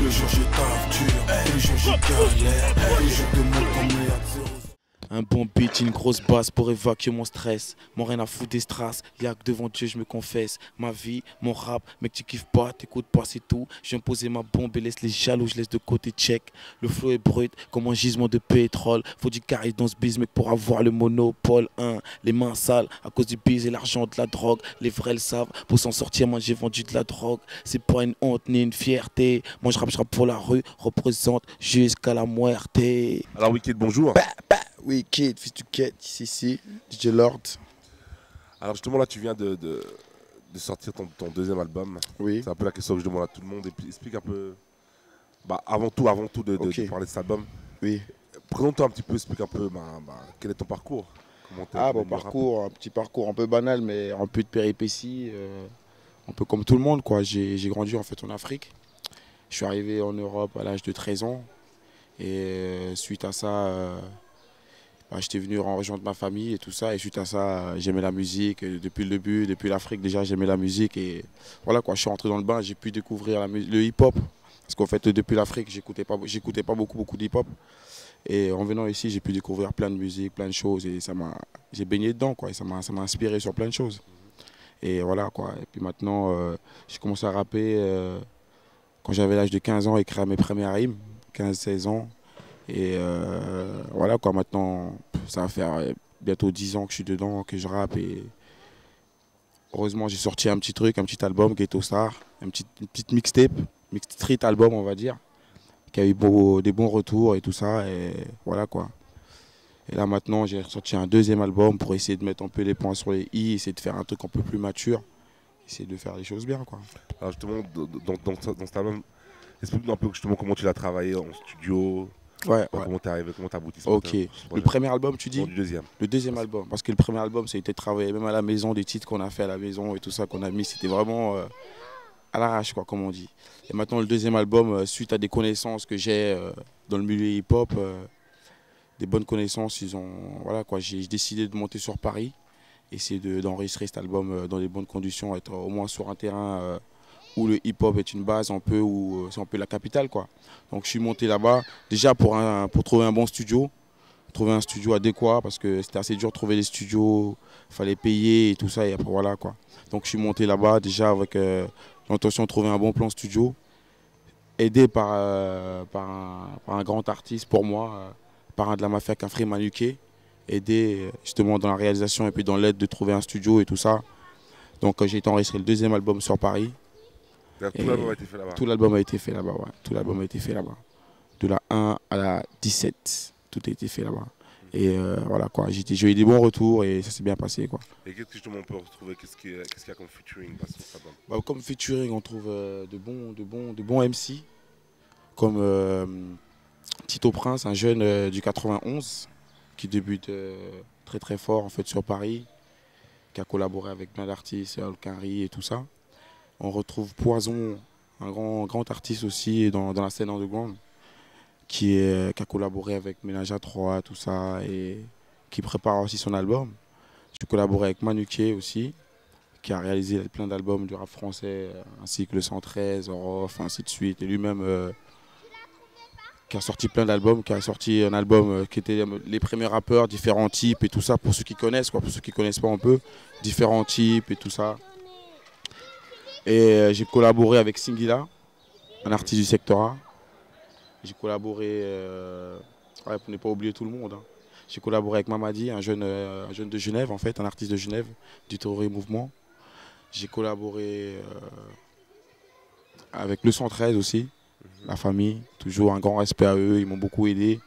les jours je taffe dur, tous les jours je galère, tous les jours de mon comme les zéro. Un bon beat, une grosse basse pour évacuer mon stress. Mon rien à foutre des strass, y'a que devant Dieu je me confesse. Ma vie, mon rap, mec tu kiffes pas, t'écoutes pas c'est tout. Je viens poser ma bombe et laisse les jaloux, je laisse de côté check. Le flow est brut comme un gisement de pétrole. Faut du charisme dans ce biz mec pour avoir le monopole. Les mains sales à cause du bise et l'argent de la drogue. Les vrais le savent, pour s'en sortir moi j'ai vendu de la drogue. C'est pas une honte ni une fierté. Moi je rappe pour la rue, représente jusqu'à la muerte. Alors Wicked, bonjour. Wicked, fils du Ket, ici, DJ Lord. Alors justement là tu viens de sortir ton deuxième album. Oui. C'est un peu la question que je demande à tout le monde. Et puis explique un peu, avant tout de parler de cet album. Oui. Présente-toi un petit peu, explique un peu quel est ton parcours. Bon parcours, un petit parcours un peu banal mais un peu de péripéties. Un peu comme tout le monde quoi. J'ai grandi en fait en Afrique. Je suis arrivé en Europe à l'âge de 13 ans. Et suite à ça... j'étais venu rejoindre ma famille et tout ça, et suite à ça, j'aimais la musique depuis le début, depuis l'Afrique déjà, j'aimais la musique et voilà quoi, je suis rentré dans le bain, j'ai pu découvrir le hip-hop, parce qu'en fait depuis l'Afrique, j'écoutais pas beaucoup d'hip-hop, et en venant ici, j'ai pu découvrir plein de musique, plein de choses, et j'ai baigné dedans quoi, et ça m'a inspiré sur plein de choses. Et voilà quoi, et puis maintenant, j'ai commencé à rapper quand j'avais l'âge de 15 ans, écrire mes premières rimes, 15-16 ans. Et voilà quoi, maintenant ça va faire bientôt 10 ans que je suis dedans, que je rappe et heureusement j'ai sorti un petit truc, un petit album, Ghetto Star, une petite mixtape, mixed street album on va dire, qui a eu des bons retours et tout ça et voilà quoi. Et là maintenant j'ai sorti un deuxième album pour essayer de mettre un peu les points sur les i, essayer de faire un truc un peu plus mature, essayer de faire les choses bien quoi. Alors justement dans cet album, explique-nous un peu justement comment tu l'as travaillé en studio. Comment t'es arrivé, comment t'as abouti ça? Ok, le premier album tu dis? Le deuxième. Le deuxième album, parce que le premier album ça a été travaillé même à la maison, des titres qu'on a fait à la maison et tout ça qu'on a mis, c'était vraiment à l'arrache quoi comme on dit. Et maintenant le deuxième album, suite à des connaissances que j'ai dans le milieu hip-hop, des bonnes connaissances, voilà quoi, j'ai décidé de monter sur Paris, essayer d'enregistrer cet album dans des bonnes conditions, être au moins sur un terrain où le hip-hop est une base un peu, où c'est un peu la capitale quoi. Donc je suis monté là-bas déjà pour trouver un bon studio, trouver un studio adéquat parce que c'était assez dur de trouver des studios, il fallait payer et tout ça et après voilà quoi. Donc je suis monté là-bas déjà avec l'intention de trouver un bon plan studio, aidé par un grand artiste pour moi, par un de la mafia Kafri Manuké, aidé justement dans la réalisation et puis dans l'aide de trouver un studio et tout ça. Donc j'ai été enregistré le deuxième album sur Paris. Tout l'album a été fait là-bas. Tout l'album a été fait là-bas, ouais. Tout l'album a été fait là-bas. De la 1 à la 17, tout a été fait là-bas. Et voilà quoi, j'ai eu des bons retours et ça s'est bien passé quoi. Et qu'est-ce que justement on peut retrouver, qu'est-ce qu'il y a comme featuring sur cet album? Comme featuring, on trouve de bons MC, comme Tito Prince, un jeune du 91 qui débute très très fort en fait sur Paris, qui a collaboré avec plein d'artistes, Alquinri et tout ça. On retrouve Poison, un grand artiste aussi dans la scène underground, qui a collaboré avec Ménage à 3, tout ça, et qui prépare aussi son album. J'ai collaboré avec Manuké aussi, qui a réalisé plein d'albums du rap français, ainsi que le 113, Orof, ainsi de suite. Et lui-même qui a sorti plein d'albums, qui a sorti un album qui était les premiers rappeurs, différents types et tout ça, pour ceux qui connaissent, quoi, pour ceux qui ne connaissent pas un peu, différents types et tout ça. Et j'ai collaboré avec Singila, un artiste du secteur A. J'ai collaboré, pour ne pas oublier tout le monde, hein. J'ai collaboré avec Mamadi, un jeune de Genève, en fait, un artiste de Genève, du Théorie Mouvement. J'ai collaboré avec le 113 aussi, la famille. Toujours un grand respect à eux, ils m'ont beaucoup aidé.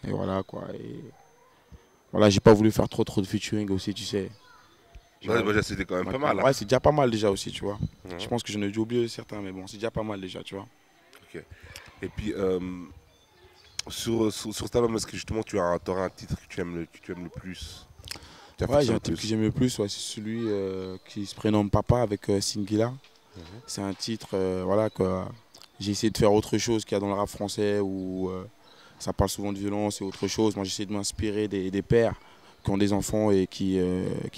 Et voilà quoi. Et voilà, j'ai pas voulu faire trop de featuring aussi, tu sais. Ouais, c'était quand même pas mal. Ouais, c'est déjà pas mal déjà aussi, tu vois. Je pense que j'en ai dû oublier certains, mais bon, c'est déjà pas mal déjà, tu vois. Ok. Et puis, sur cet album, est-ce que justement tu auras un titre que tu aimes le plus? Ouais, j'ai un titre que j'aime le plus, ouais, c'est celui qui se prénomme Papa avec Singila. C'est un titre, voilà, que j'ai essayé de faire autre chose qu'il y a dans le rap français où ça parle souvent de violence et autre chose. Moi, j'essaie de m'inspirer des pères qui ont des enfants et qui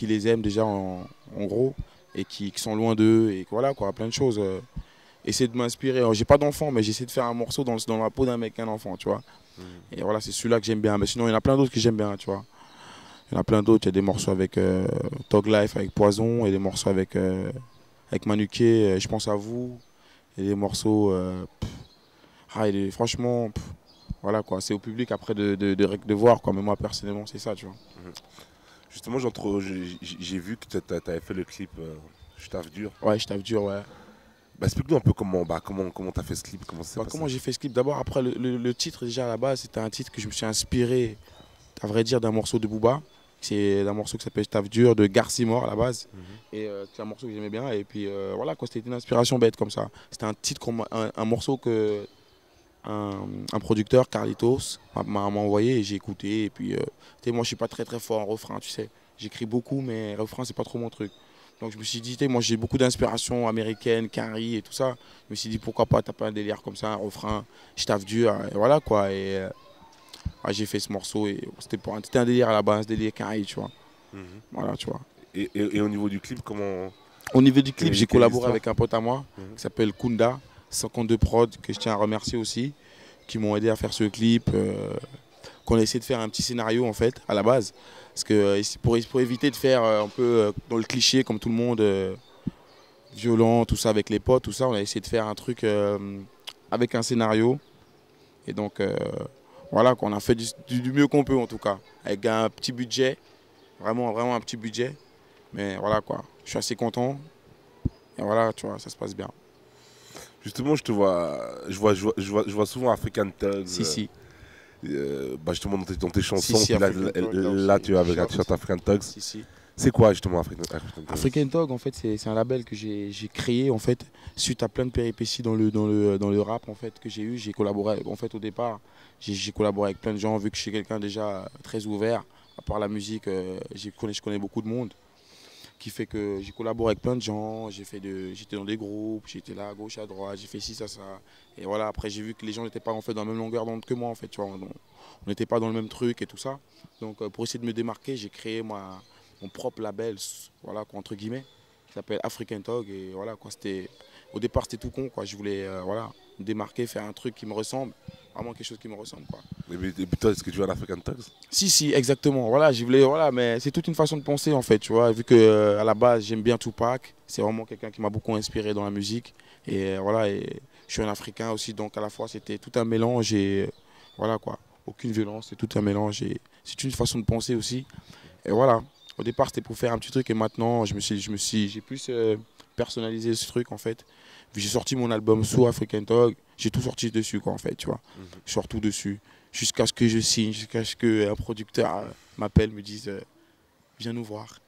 les aiment déjà en gros et qui sont loin d'eux et voilà quoi, plein de choses. essayer de m'inspirer. J'ai pas d'enfant, mais j'essaie de faire un morceau dans la peau d'un mec, un enfant, tu vois. Et voilà, c'est celui-là que j'aime bien. Mais sinon, il y en a plein d'autres que j'aime bien, tu vois. Il y en a plein d'autres. Il y a des morceaux avec Tog Life, avec Poison, et des morceaux avec Manuké, Je pense à vous. Et des morceaux. Franchement, voilà quoi. C'est au public après de voir, quoi. Mais moi, personnellement, c'est ça, tu vois. Justement, j'ai vu que tu avais fait le clip Je taffe dur. Ouais, Je taffe dur, ouais. Bah, explique-nous un peu comment tu as fait ce clip. Comment j'ai fait ce clip. D'abord, après, le titre, déjà à la base, c'était un titre que je me suis inspiré, à vrai dire, d'un morceau de Booba. C'est un morceau qui s'appelle Je taffe dur de Garcimore à la base. Et c'est un morceau que j'aimais bien. Et puis voilà, c'était une inspiration bête comme ça. C'était un titre, un morceau que un producteur, Carlitos, m'a envoyé et j'ai écouté. Et puis, moi, je suis pas très fort en refrain, tu sais. J'écris beaucoup, mais refrain, c'est pas trop mon truc. Donc je me suis dit, moi j'ai beaucoup d'inspiration américaine, Carrie et tout ça. Je me suis dit, pourquoi pas taper un délire comme ça, un refrain, Je taffe dur, et voilà quoi. Et j'ai fait ce morceau et c'était un délire à la base, un délire Carrie, tu vois. Voilà, tu vois. Et au niveau du clip, comment... Au niveau du clip, j'ai collaboré avec un pote à moi qui s'appelle Kunda, 52 Prod, que je tiens à remercier aussi, qui m'ont aidé à faire ce clip. Qu'on a essayé de faire un petit scénario en fait à la base, parce que pour éviter de faire un peu dans le cliché comme tout le monde, violent, tout ça avec les potes, tout ça, on a essayé de faire un truc avec un scénario. Et donc voilà, qu'on a fait du mieux qu'on peut en tout cas, avec un petit budget, vraiment un petit budget. Mais voilà quoi, je suis assez content. Et voilà, tu vois, ça se passe bien. Justement, je vois souvent African Thugs. Si. Justement dans tes chansons, Si, là tu es avec un t-shirt African Thugs. Si. C'est quoi justement African Thugs? African Thugs, en fait, c'est un label que j'ai créé en fait suite à plein de péripéties dans le rap en fait que j'ai eu. J'ai collaboré en fait au départ, j'ai collaboré avec plein de gens vu que je suis quelqu'un déjà très ouvert. À part la musique, je connais beaucoup de monde, qui fait que j'ai collaboré avec plein de gens. J'étais dans des groupes, j'étais là à gauche, à droite, j'ai fait ci, ça. Et voilà, après j'ai vu que les gens n'étaient pas en fait dans la même longueur d'onde que moi en fait, tu vois. On n'était pas dans le même truc et tout ça. Donc pour essayer de me démarquer, j'ai créé mon propre label, voilà, entre guillemets, qui s'appelle African Thugs. Et voilà, quoi, au départ c'était tout con, quoi. Je voulais voilà, me démarquer, faire un truc qui me ressemble, vraiment quelque chose qui me ressemble, quoi. Et toi, est-ce que tu es un African Thugs? Si, exactement. Voilà, mais c'est toute une façon de penser en fait, tu vois. Vu que à la base j'aime bien Tupac, c'est vraiment quelqu'un qui m'a beaucoup inspiré dans la musique. Et voilà, et je suis un Africain aussi, donc à la fois c'était tout un mélange et voilà quoi. Aucune violence, c'est tout un mélange et c'est une façon de penser aussi. Et voilà, au départ c'était pour faire un petit truc et maintenant j'ai plus personnalisé ce truc en fait. J'ai sorti mon album sous African Thugs, j'ai tout sorti dessus quoi en fait, tu vois. Je sors tout dessus jusqu'à ce que je signe, jusqu'à ce qu'un producteur m'appelle, me dise viens nous voir.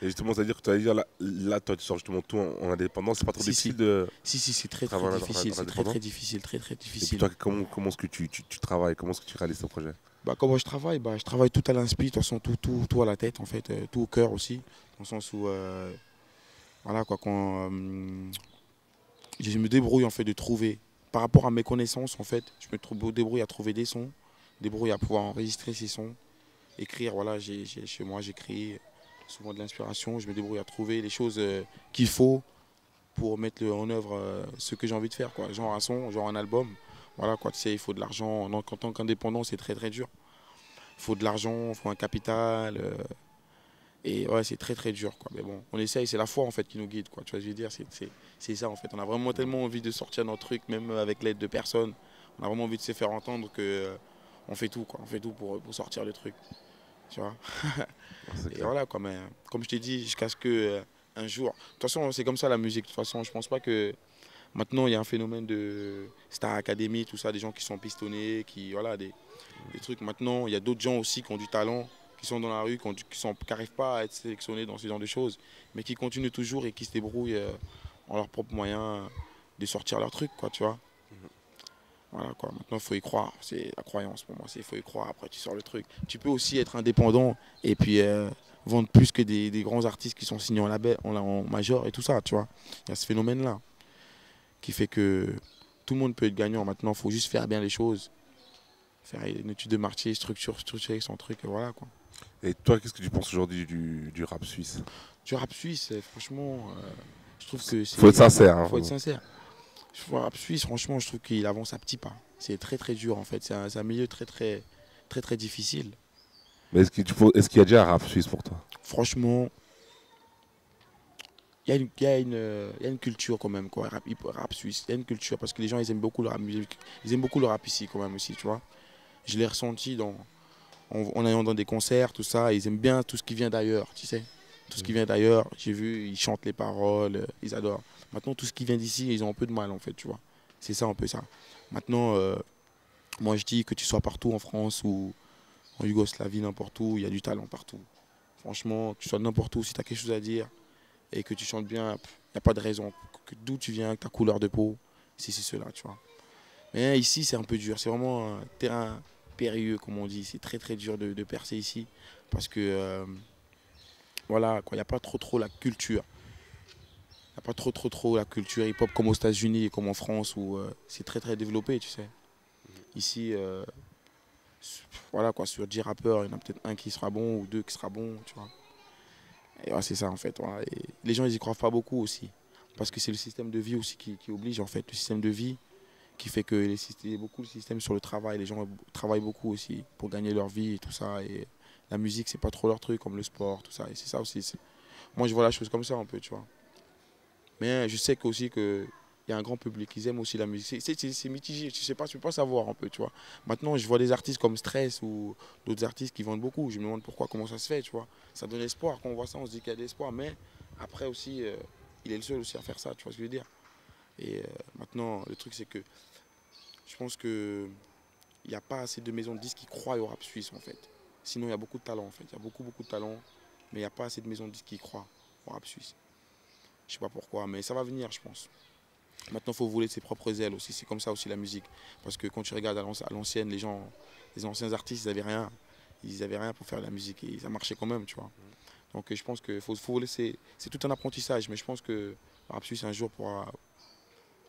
Et justement, c'est-à-dire que tu vas dire là toi tu sors justement tout en indépendant, c'est pas trop difficile de... Si, c'est très difficile, c'est très difficile. Et puis toi, comment est-ce que tu travailles, comment est-ce que tu réalises ton projet? Comment je travaille, je travaille tout à l'inspi, de toute façon tout à la tête en fait, tout au cœur aussi, dans le sens où voilà quoi, quand je me débrouille en fait de trouver, par rapport à mes connaissances en fait, je me débrouille à trouver des sons, débrouille à pouvoir enregistrer ces sons, écrire, voilà, chez moi j'écris souvent de l'inspiration, je me débrouille à trouver les choses qu'il faut pour mettre en œuvre ce que j'ai envie de faire, quoi. Genre un son, genre un album. Voilà quoi, tu sais, il faut de l'argent. En tant qu'indépendant, c'est très dur. Il faut de l'argent, il faut un capital. Et ouais, c'est très dur, quoi. Mais bon, on essaye, c'est la foi en fait qui nous guide, quoi. Tu vois ce que je veux dire, c'est ça en fait. On a vraiment tellement envie de sortir notre truc, même avec l'aide de personne. On a vraiment envie de se faire entendre que on fait tout, quoi. On fait tout pour sortir le truc. Tu vois. Et voilà quoi, mais comme je t'ai dit, jusqu'à ce que un jour. De toute façon, c'est comme ça la musique. De toute façon, je pense pas que maintenant il y a un phénomène de Star Academy, tout ça, des gens qui sont pistonnés, voilà, des trucs. Maintenant, il y a d'autres gens aussi qui ont du talent, qui sont dans la rue, qui n'arrivent pas à être sélectionnés dans ce genre de choses, mais qui continuent toujours et qui se débrouillent en leurs propres moyens de sortir leur truc, quoi, tu vois. Voilà quoi, maintenant il faut y croire, c'est la croyance pour moi, il faut y croire, après tu sors le truc. Tu peux aussi être indépendant et puis vendre plus que des grands artistes qui sont signés en label, en major et tout ça, tu vois. Il y a ce phénomène-là qui fait que tout le monde peut être gagnant. Maintenant, il faut juste faire bien les choses, faire une étude de marché, structurer son truc, et voilà quoi. Et toi, qu'est-ce que tu penses aujourd'hui du rap suisse? Du rap suisse, franchement, je trouve que c'est... Faut être sincère. Faut être sincère. Le rap suisse, franchement, je trouve qu'il avance à petits pas. C'est très très dur en fait. C'est un milieu très difficile. Mais est-ce qu'il y a déjà un rap suisse pour toi? Franchement, il y a une culture quand même, quoi, rap suisse. Il y a une culture parce que les gens ils aiment beaucoup le rap musique. Ils aiment beaucoup le rap ici quand même aussi, tu vois. Je l'ai ressenti en allant dans des concerts, tout ça. Ils aiment bien tout ce qui vient d'ailleurs, tu sais. Tout ce qui vient d'ailleurs, j'ai vu, ils chantent les paroles, ils adorent. Maintenant, tout ce qui vient d'ici, ils ont un peu de mal en fait, tu vois. C'est ça un peu ça. Maintenant, moi je dis que tu sois partout en France ou en Yougoslavie, n'importe où, il y a du talent partout. Franchement, que tu sois n'importe où, si tu as quelque chose à dire et que tu chantes bien, il n'y a pas de raison. D'où tu viens, ta couleur de peau, si c'est cela, tu vois. Mais ici, c'est un peu dur. C'est vraiment un terrain périlleux, comme on dit. C'est très très dur de percer ici parce que voilà, il n'y a pas trop la culture. Il n'y a pas trop la culture hip-hop comme aux États-Unis et comme en France où c'est très développé, tu sais. Ici, voilà quoi, sur 10 rappeurs, il y en a peut-être un qui sera bon ou deux qui sera bon, tu vois. Et ouais, c'est ça en fait. Voilà. Et les gens, ils y croient pas beaucoup aussi. Parce que c'est le système de vie aussi qui oblige en fait. Le système de vie qui fait que il y a beaucoup de système sur le travail. Les gens travaillent beaucoup aussi pour gagner leur vie et tout ça. Et la musique, c'est pas trop leur truc, comme le sport, tout ça. Et c'est ça aussi. Moi, je vois la chose comme ça un peu, tu vois. Mais je sais aussi qu'il y a un grand public, ils aiment aussi la musique. C'est mitigé, tu peux pas savoir un peu, tu vois. Maintenant, je vois des artistes comme Stress ou d'autres artistes qui vendent beaucoup. Je me demande pourquoi, comment ça se fait, tu vois. Ça donne espoir. Quand on voit ça, on se dit qu'il y a de l'espoir. Mais après aussi, il est le seul aussi à faire ça, tu vois ce que je veux dire. Et maintenant, le truc, c'est que je pense qu'il n'y a pas assez de maisons de disques qui croient au rap suisse, en fait. Sinon, il y a beaucoup de talent, en fait. Il y a beaucoup de talent, mais il n'y a pas assez de maisons de disques qui croient au rap suisse. Je sais pas pourquoi, mais ça va venir, je pense. Maintenant, il faut voler de ses propres ailes aussi. C'est comme ça aussi la musique. Parce que quand tu regardes à l'ancienne, les anciens artistes, ils n'avaient rien. Ils n'avaient rien pour faire de la musique et ça marchait quand même, tu vois. Donc je pense qu'il faut voler. C'est tout un apprentissage, mais je pense que le rap suisse un jour pourra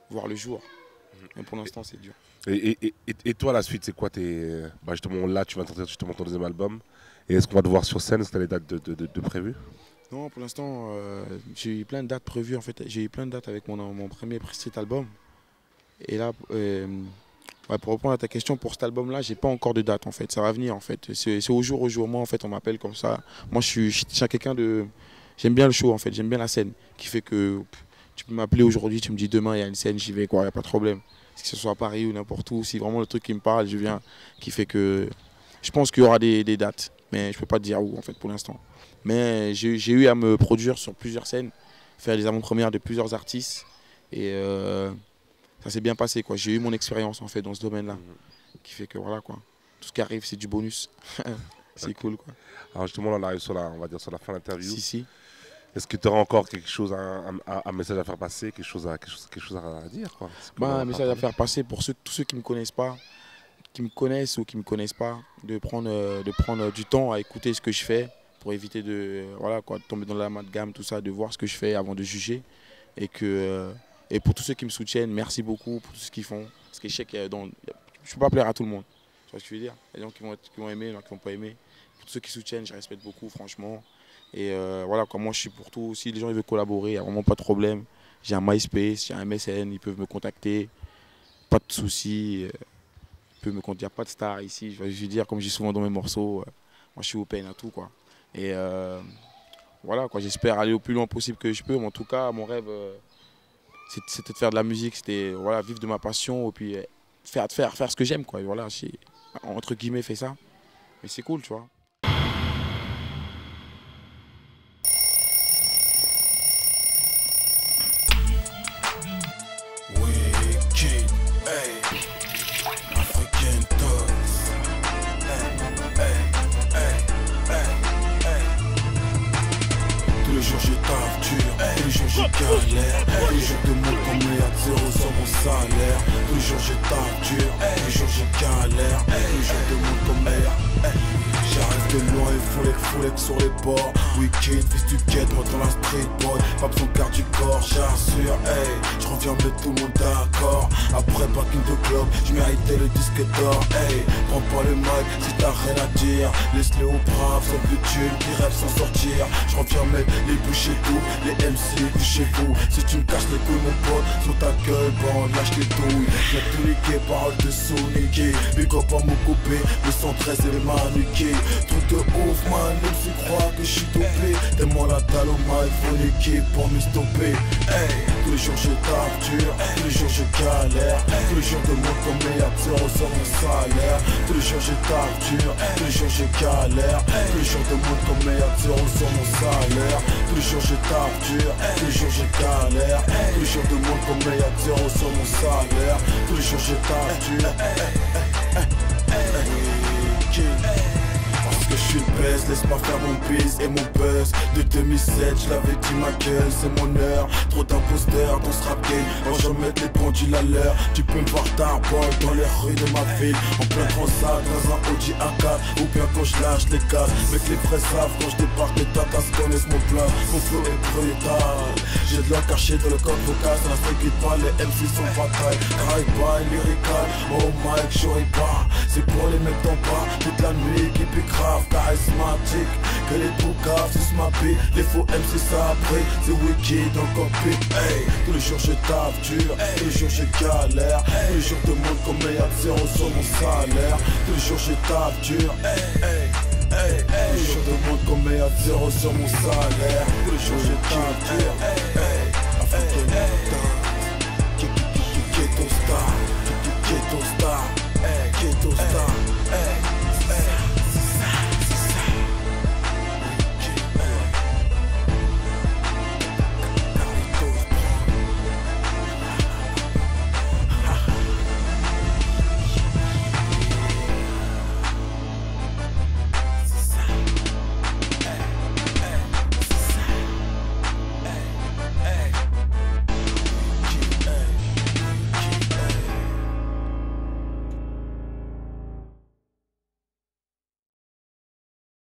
voir le jour. Mais pour l'instant, c'est dur. Et toi, la suite, c'est quoi justement, là, tu vas sortir justement ton deuxième album. Et est-ce qu'on va te voir sur scène? Est-ce que tu as les dates de prévues? Non, pour l'instant, j'ai eu plein de dates prévues. En fait, j'ai eu plein de dates avec mon premier street album. Et là, pour répondre à ta question, pour cet album-là, j'ai pas encore de date. En fait, ça va venir. En fait, c'est au jour. Moi, en fait, on m'appelle comme ça. Moi, je suis quelqu'un de. J'aime bien le show. En fait, j'aime bien la scène, qui fait que tu peux m'appeler aujourd'hui, tu me dis demain il y a une scène, j'y vais, quoi. Il y a pas de problème. Que ce soit à Paris ou n'importe où, si vraiment le truc qui me parle, je viens. Qui fait que je pense qu'il y aura des dates, mais je peux pas te dire où en fait pour l'instant. Mais j'ai eu à me produire sur plusieurs scènes, faire des avant-premières de plusieurs artistes. Et ça s'est bien passé, quoi. J'ai eu mon expérience en fait dans ce domaine-là. Qui fait que voilà, quoi. Tout ce qui arrive, c'est du bonus. C'est cool, quoi. Alors justement, là, on arrive sur la fin de l'interview. Si. Est-ce que tu auras encore quelque chose, un message à faire passer, quelque chose à dire, quoi? Un message à faire passer pour tous ceux qui ne me connaissent pas, qui me connaissent ou qui ne me connaissent pas, de prendre du temps à écouter ce que je fais, pour éviter de tomber dans l'amalgame, tout ça, de voir ce que je fais avant de juger. Et pour tous ceux qui me soutiennent, merci beaucoup pour tout ce qu'ils font. Parce que je sais que je ne peux pas plaire à tout le monde. Tu vois ce que je veux dire? Il y a des gens qui vont aimer, il y en a qui ne vont pas aimer. Pour tous ceux qui soutiennent, je respecte beaucoup, franchement. Et voilà, moi je suis pour tout. Si les gens ils veulent collaborer, il n'y a vraiment pas de problème. J'ai un MySpace, j'ai un MSN, ils peuvent me contacter. Pas de soucis. Il n'y a pas de star ici. Je veux dire, comme je dis souvent dans mes morceaux, moi je suis open à tout, quoi. Et voilà, quoi, j'espère aller au plus loin possible que je peux. Mais en tout cas, mon rêve, c'était de faire de la musique, c'était vivre de ma passion et puis faire ce que j'aime, quoi. Et voilà, j'ai entre guillemets fait ça. Mais c'est cool, tu vois. Galère, tous les jours de mon temps mais à zéro sur mon salaire. Tous les jours je tape dur, tous les jours je galère. Tous les jours de mon temps mais j'arrive de loin et foulek sur les bords. Wicked, fils du quête, moi dans la street boy. Pas besoin de garde du corps, j'assure, hey. Je reviens mettre tout le monde d'accord. Après packing de club, j'méritais le disque d'or, hey. Prends pas le mic si t'as rien à dire. Laisse-les aux braves, sauf de thunes qui rêvent sans sortir. Je reviens mettre les bouchées tout, les MC couchez-vous. Si tu me casses les couilles mon pote, sur ta gueule, bon lâche les douilles. J'ai tout niqué, parole de sous-niqué. Big up à mon coupé, le 113 et le manuqué. Truc de ouf man, même si crois que je suis dopé. T'es-moi la dalle au mic, faut une équipe pour me stopper. Hey, tous les jours je tape dur, tous les jours je galère. Tous les jours de monde comme meilleur zéro sur mon salaire. Tous les jours je tape dur, tous les jours je galère. Tous les jours de monde comme meilleur zéro sur mon salaire. Tous les jours je tape dur, tous les jours je galère. Tous les jours de monde comme meilleur zéro sur mon salaire. Tous les jours je tape dur. Parce que je suis le best, laisse-moi faire mon biz et mon buzz. De 2007, je l'avais dit ma gueule, c'est mon heure. Trop d'imposteurs dans ce rap game, moi j'en mets les pendules à l'heure. Tu peux me voir tarbol dans les rues de ma ville, en plein transat, dans un Audi A4. Ou bien quand je lâche les gaz, mais que les vrais savent. Quand je débarque, les tatas connaissent mon plat. Mon flow est brutal, j'ai de l'or caché dans le code vocal. Ça n'inquiète pas, les MC sont bataille. Carré by, lyrical, oh Mike, j'aurais pas. C'est pour les mecs d'en bas, toute la nuit qui pique grave, charismatique. Que les boucaves, c'est ma vie. Les faux MC ça après, c'est wicked dans le cockpit. Hey, tous les jours je tape dur, tous les jours je galère. Tous les jours de monde comme meilleur zéro sur mon salaire. Tous les jours je tape dur, hey, hey. Hey, tous les jours de monde comme meilleur zéro sur mon salaire. Tous les jours je tape dur, hey, hey.